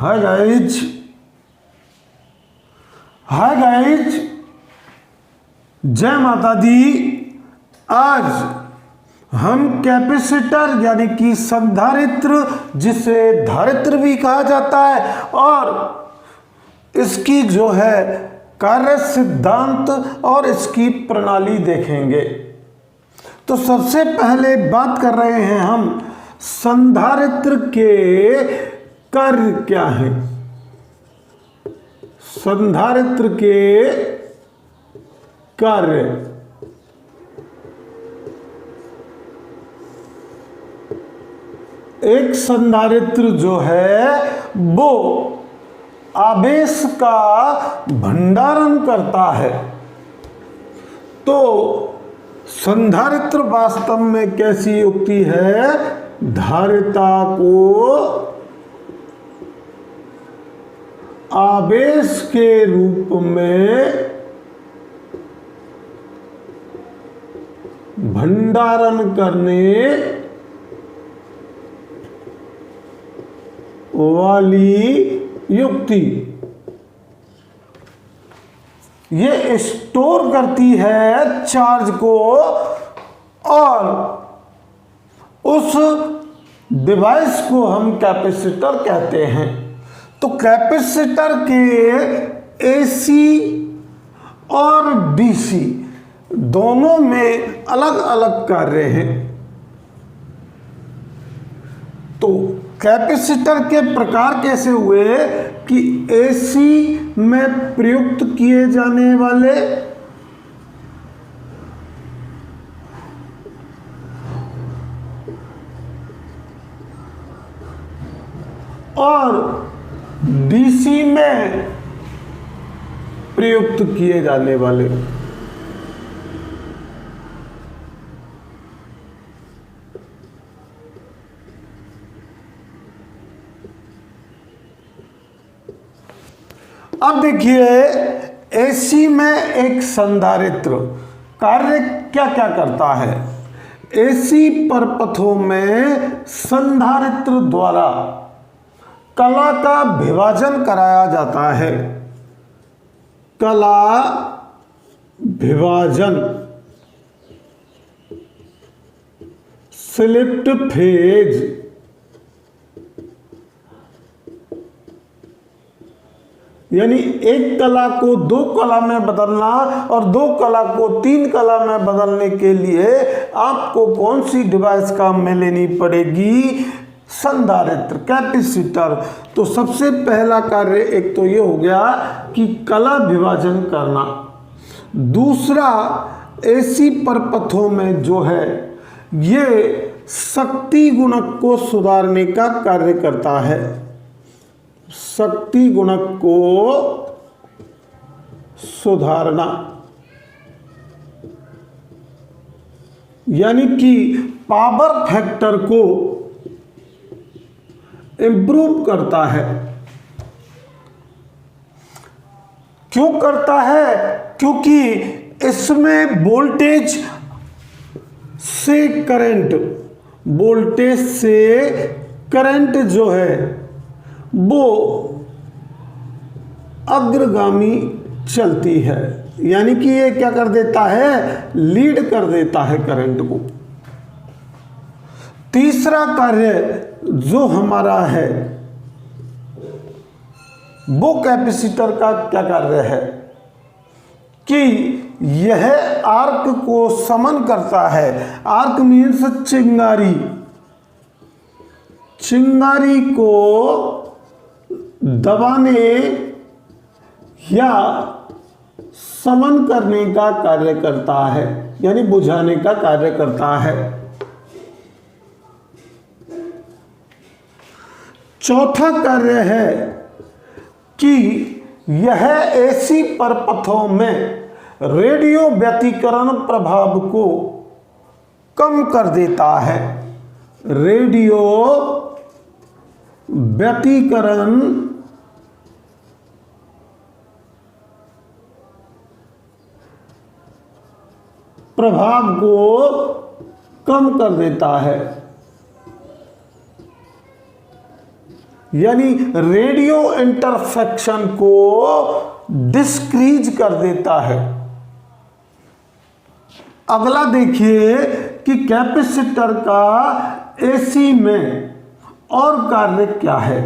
Hi guys, hi guys, जय माता दी। आज हम कैपेसिटर यानी कि संधारित्र, जिसे धारित्र भी कहा जाता है, और इसकी जो है कार्य सिद्धांत और इसकी प्रणाली देखेंगे। तो सबसे पहले बात कर रहे हैं हम संधारित्र के कार्य क्या है। संधारित्र के कार्य, एक संधारित्र जो है वो आवेश का भंडारण करता है। तो संधारित्र वास्तव में कैसी युक्ति है? धारिता को आवेश के रूप में भंडारण करने वाली युक्ति। ये स्टोर करती है चार्ज को और उस डिवाइस को हम कैपेसिटर कहते हैं। तो कैपेसिटर के एसी और डीसी दोनों में अलग अलग कार्य हैं। तो कैपेसिटर के प्रकार कैसे हुए कि एसी में प्रयुक्त किए जाने वाले और डीसी में प्रयुक्त किए जाने वाले। अब देखिए, एसी में एक संधारित्र कार्य क्या क्या करता है। एसी परपथों में संधारित्र द्वारा कला का विभाजन कराया जाता है। कला विभाजन, स्लिप्ट फेज, यानी एक कला को दो कला में बदलना और दो कला को तीन कला में बदलने के लिए आपको कौन सी डिवाइस काम में लेनी पड़ेगी? संधारित्र, कैपेसिटर। तो सबसे पहला कार्य एक तो ये हो गया कि कला विभाजन करना। दूसरा, एसी परपथों में जो है ये शक्ति गुणक को सुधारने का कार्य करता है। शक्ति गुणक को सुधारना, यानी कि पावर फैक्टर को इंप्रूव करता है। क्यों करता है? क्योंकि इसमें वोल्टेज से करंट, वोल्टेज से करंट जो है वो अग्रगामी चलती है, यानी कि ये क्या कर देता है? लीड कर देता है करंट को। तीसरा कार्य जो हमारा है वो कैपेसिटर का क्या कार्य है कि यह आर्क को समन करता है। आर्क मीन्स चिंगारी। चिंगारी को दबाने या समन करने का कार्य करता है, यानी बुझाने का कार्य करता है। चौथा कार्य है कि यह एसी परपथों में रेडियो व्यतिकरण प्रभाव को कम कर देता है। रेडियो व्यतिकरण प्रभाव को कम कर देता है। यानी रेडियो इंटरफेक्शन को डिस्क्रीज कर देता है। अगला देखिए कि कैपेसिटर का एसी में और कार्य क्या है।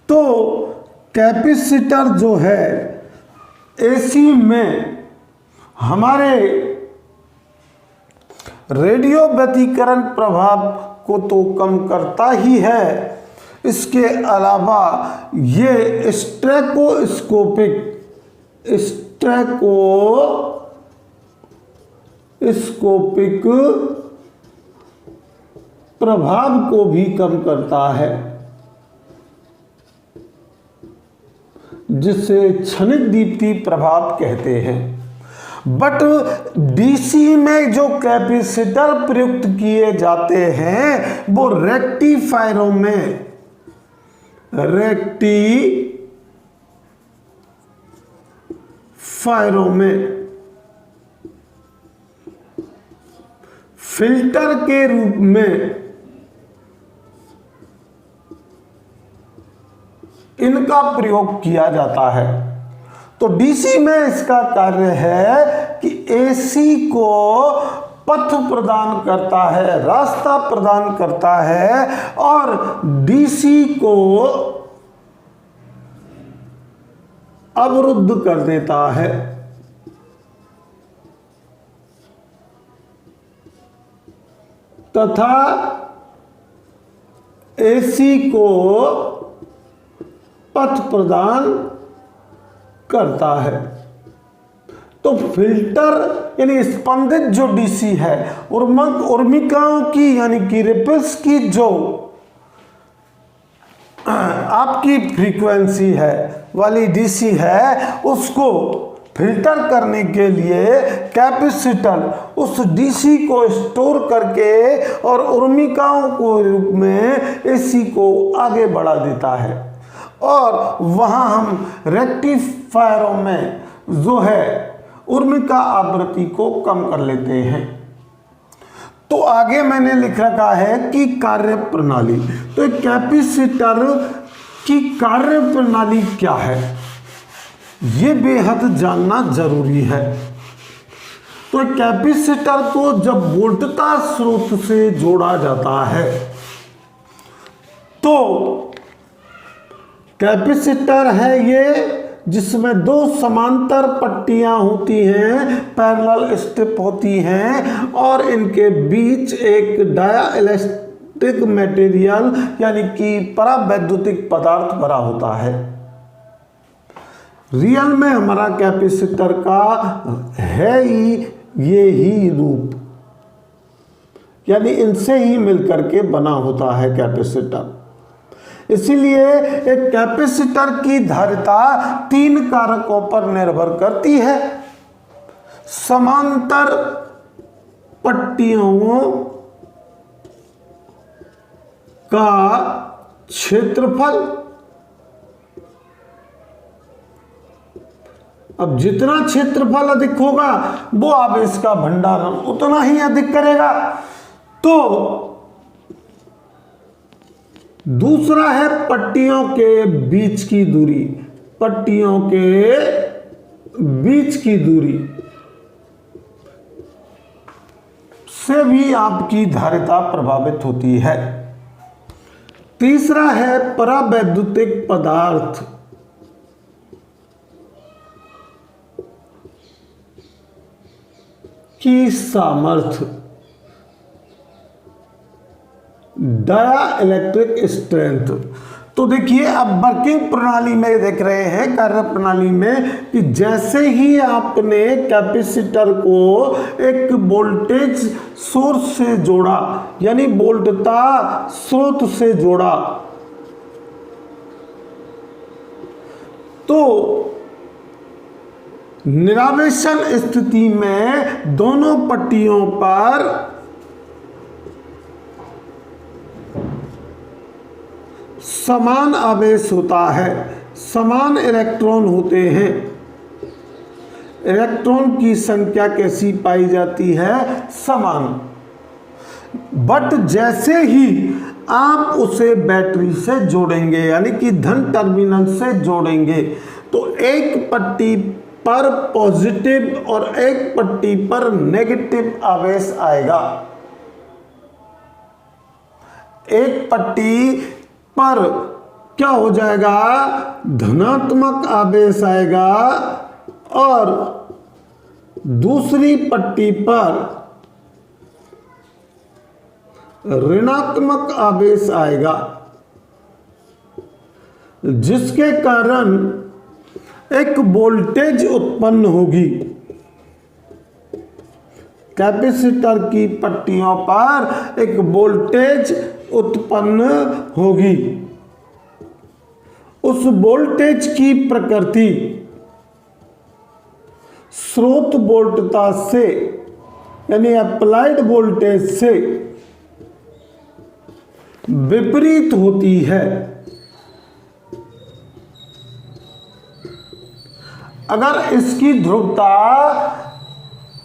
तो कैपेसिटर जो है एसी में हमारे रेडियो व्यतिकरण प्रभाव को तो कम करता ही है, इसके अलावा ये स्टेरोस्कोपिक प्रभाव को भी कम करता है, जिसे क्षणिक दीप्ति प्रभाव कहते हैं। बट डीसी में जो कैपेसिटर प्रयुक्त किए जाते हैं वो रेक्टिफायरों में फिल्टर के रूप में इनका प्रयोग किया जाता है। तो डीसी में इसका कार्य है कि एसी को पथ प्रदान करता है, रास्ता प्रदान करता है और डीसी को अवरुद्ध कर देता है। तथा एसी को पथ प्रदान करता है। तो फिल्टर यानी स्पंदित जो डीसी है, उर्मिकाओं की यानी कि रिपल्स की जो आपकी फ्रीक्वेंसी है वाली डीसी है, उसको फिल्टर करने के लिए कैपेसिटर उस डीसी को स्टोर करके और उर्मिकाओं को रूप में एसी को आगे बढ़ा देता है और वहां हम रेक्टिफायरों में जो है उर्मिका आवृत्ति को कम कर लेते हैं। तो आगे मैंने लिख रखा है कि कार्य प्रणाली। तो एक कैपेसिटर की कार्य प्रणाली क्या है, ये बेहद जानना जरूरी है। तो कैपेसिटर को जब वोल्टता स्रोत से जोड़ा जाता है तो कैपेसिटर है ये जिसमें दो समांतर पट्टियां होती हैं, पैरेलल स्ट्रिप होती हैं और इनके बीच एक डाइलेक्ट्रिक मटेरियल यानी कि परावैद्युतिक पदार्थ भरा होता है। रियल में हमारा कैपेसिटर का है ये ही रूप, यानी इनसे ही मिलकर के बना होता है कैपेसिटर। इसीलिए एक कैपेसिटर की धारिता 3 कारकों पर निर्भर करती है। समांतर पट्टियों का क्षेत्रफल, अब जितना क्षेत्रफल अधिक होगा वो आवेश का भंडारण उतना ही अधिक करेगा। तो दूसरा है पट्टियों के बीच की दूरी, पट्टियों के बीच की दूरी से भी आपकी धारिता प्रभावित होती है। तीसरा है परावैद्युतिक पदार्थ की सामर्थ्य, डाइलेक्ट्रिक स्ट्रेंथ। तो देखिए अब वर्किंग प्रणाली में देख रहे हैं, कार्य प्रणाली में, कि जैसे ही आपने कैपेसिटर को एक वोल्टेज सोर्स से जोड़ा यानी वोल्टता स्रोत से जोड़ा तो निरावेशन स्थिति में दोनों पट्टियों पर समान आवेश होता है, समान इलेक्ट्रॉन होते हैं। इलेक्ट्रॉन की संख्या कैसी पाई जाती है? समान। बट जैसे ही आप उसे बैटरी से जोड़ेंगे, यानी कि धन टर्मिनल से जोड़ेंगे, तो एक पट्टी पर पॉजिटिव और एक पट्टी पर नेगेटिव आवेश आएगा। एक पट्टी पर क्या हो जाएगा, धनात्मक आवेश आएगा और दूसरी पट्टी पर ऋणात्मक आवेश आएगा, जिसके कारण एक वोल्टेज उत्पन्न होगी। कैपेसिटर की पट्टियों पर एक वोल्टेज उत्पन्न होगी। उस वोल्टेज की प्रकृति स्रोत वोल्टता से, यानी अप्लाइड वोल्टेज से विपरीत होती है। अगर इसकी ध्रुवता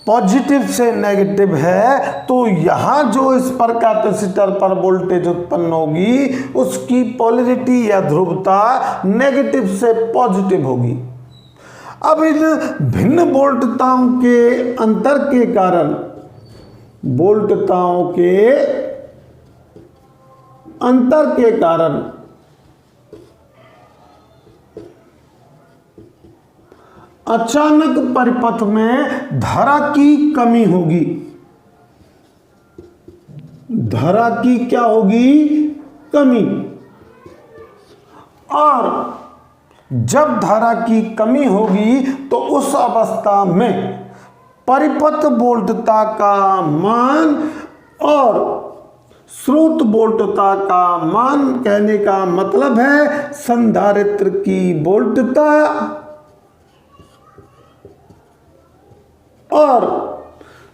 पॉजिटिव से नेगेटिव है तो यहां जो इस पर कैपेसिटर पर वोल्टेज उत्पन्न होगी उसकी पोलैरिटी या ध्रुवता नेगेटिव से पॉजिटिव होगी। अब इन भिन्न वोल्टताओं के अंतर के कारण, वोल्टताओं के अंतर के कारण अचानक परिपथ में धारा की कमी होगी। धारा की क्या होगी, कमी। और जब धारा की कमी होगी तो उस अवस्था में परिपथ वोल्टता का मान और स्रोत वोल्टता का मान, कहने का मतलब है संधारित्र की वोल्टता और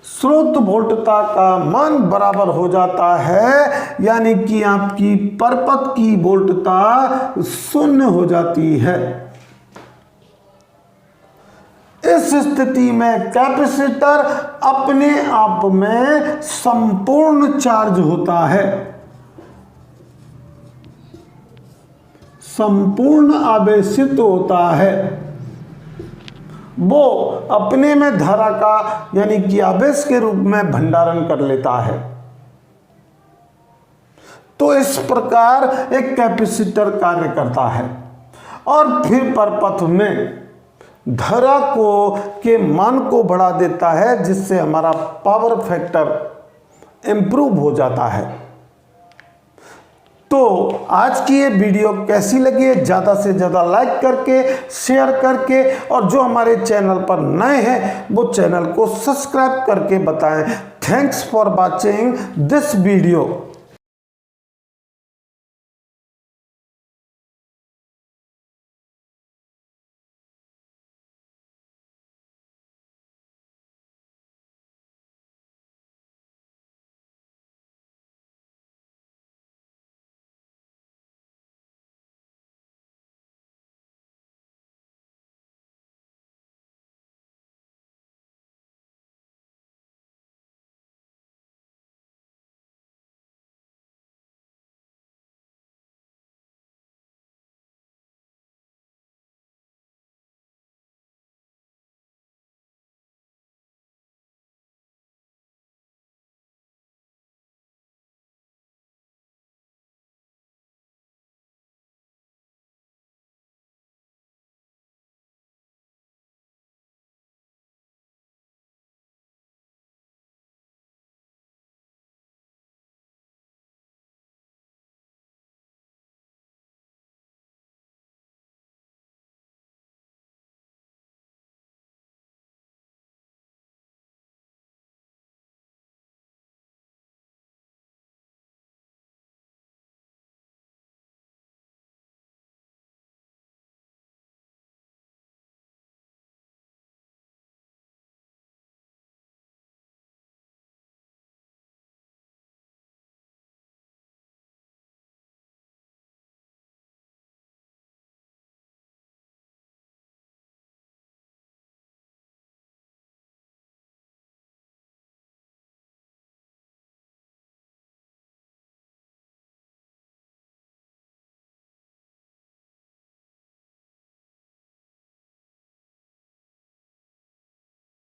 स्रोत वोल्टता का मान बराबर हो जाता है, यानी कि आपकी परिपथ की वोल्टता शून्य हो जाती है। इस स्थिति में कैपेसिटर अपने आप में संपूर्ण चार्ज होता है, संपूर्ण आवेशित होता है। वो अपने में धारा का, यानी कि आवेश के रूप में भंडारण कर लेता है। तो इस प्रकार एक कैपेसिटर कार्य करता है और फिर परिपथ में धारा को के मान को बढ़ा देता है, जिससे हमारा पावर फैक्टर इंप्रूव हो जाता है। तो आज की ये वीडियो कैसी लगी है, ज़्यादा से ज़्यादा लाइक करके, शेयर करके, और जो हमारे चैनल पर नए हैं वो चैनल को सब्सक्राइब करके बताएं। Thanks for watching this video.